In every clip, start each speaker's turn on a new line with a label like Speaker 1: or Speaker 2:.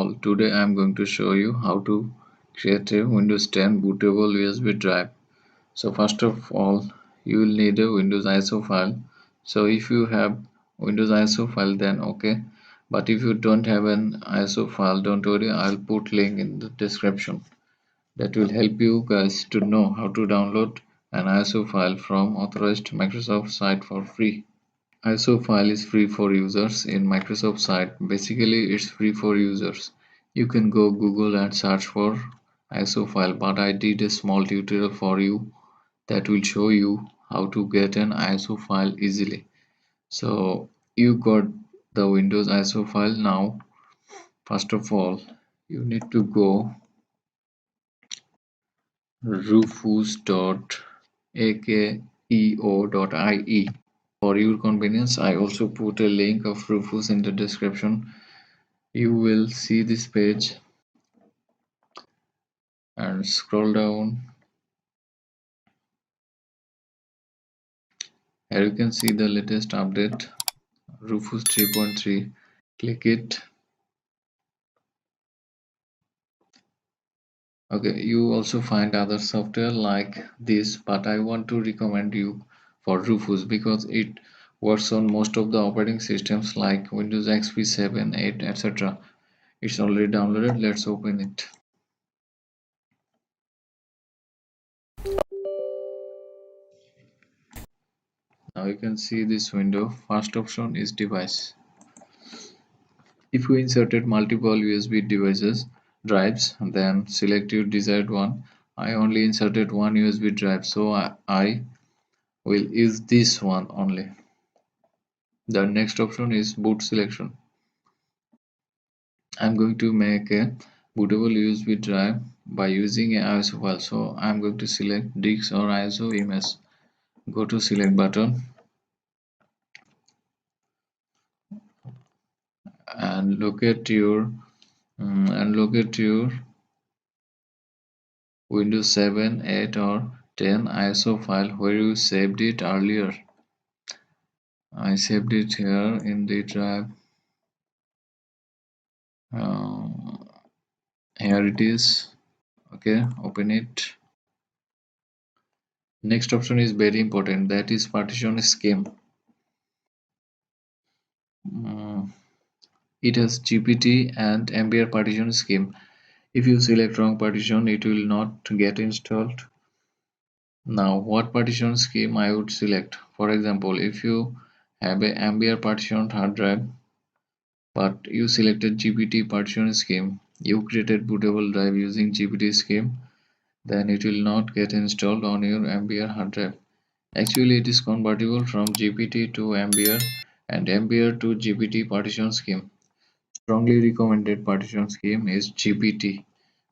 Speaker 1: all, today I am going to show you how to create a Windows 10 bootable USB drive. So first of all, you will need a Windows ISO file. So if you have Windows ISO file, then okay. But if you don't have an ISO file, don't worry, I'll put link in the description. That will help you guys to know how to download an ISO file from authorized Microsoft site for free. ISO file is free for users in Microsoft site. Basically, it's free for users. You can go Google and search for ISO file, but I did a small tutorial for you that will show you how to get an ISO file easily. So you got the Windows ISO file now. First of all, you need to go rufus.akeo.ie. For your convenience, I also put a link of Rufus in the description. You will see this page and scroll down. Here you can see the latest update, Rufus 3.3. Click it. Okay, you also find other software like this, but I want to recommend you for Rufus because it works on most of the operating systems like Windows XP 7, 8, etc. It's already downloaded. Let's open it. Now you can see this window. First option is device. If you inserted multiple USB devices drives, then select your desired one. I only inserted one USB drive, so I will use this one only. The next option is boot selection. I'm going to make a bootable USB drive by using a ISO file. So I'm going to select disk or ISO image. Go to select button and locate your Windows 7, 8 or 10 ISO file where you saved it earlier. I saved it here in the drive. Uh, Here it is. Okay, open it. Next option is very important, that is partition scheme. Mm, it has GPT and MBR partition scheme. If you select wrong partition, it will not get installed. Now, what partition scheme I would select? For example, if you have a MBR partitioned hard drive, but you selected GPT partition scheme, you created bootable drive using GPT scheme, then it will not get installed on your MBR hard drive. Actually, it is convertible from GPT to MBR and MBR to GPT partition scheme. Strongly recommended partition scheme is GPT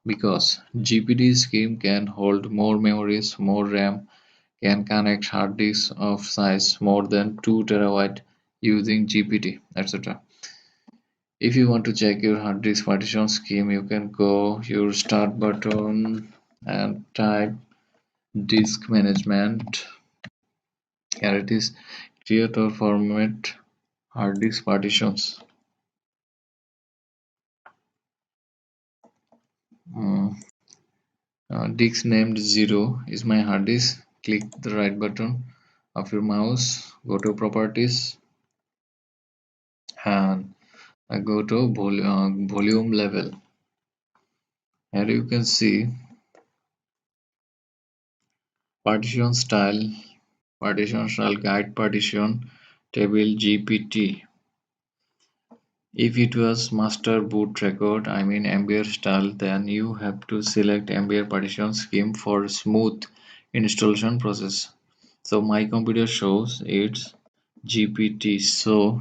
Speaker 1: because GPT scheme can hold more memories, more RAM, can connect hard disks of size more than 2 terabyte using GPT, etc. If you want to check your hard disk partition scheme, you can go your start button and type disk management. Here it is, create or format hard disk partitions. Mm, Disk named 0 is my hard disk. Click the right button of your mouse, go to properties and go to volume level. Here you can see partition style guide partition table GPT. If it was master boot record, I mean MBR style, then you have to select MBR partition scheme for smooth installation process. So my computer shows it's GPT, so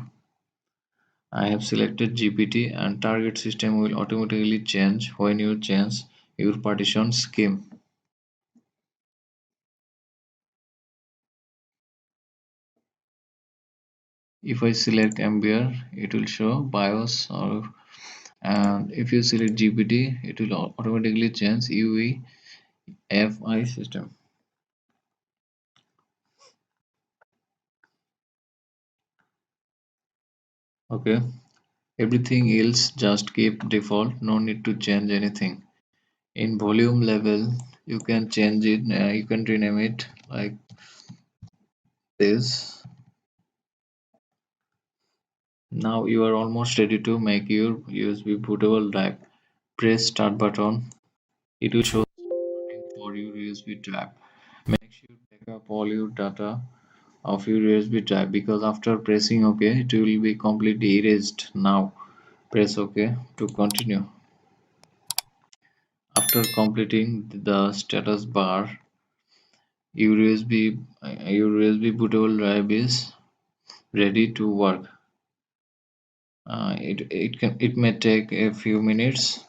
Speaker 1: I have selected GPT and target system will automatically change when you change your partition scheme. If I select MBR, it will show BIOS, or and if you select GPT, it will automatically change UEFI system. Okay, Everything else just keep default, no need to change anything. In volume level, you can change it, you can rename it like this. Now you are almost ready to make your USB bootable drive. Press start button. It will show warning for your USB drive. Make sure you back up all your data of your USB drive because after pressing OK, it will be completely erased. Now press OK to continue. After completing the status bar, your USB bootable drive is ready to work. It may take a few minutes.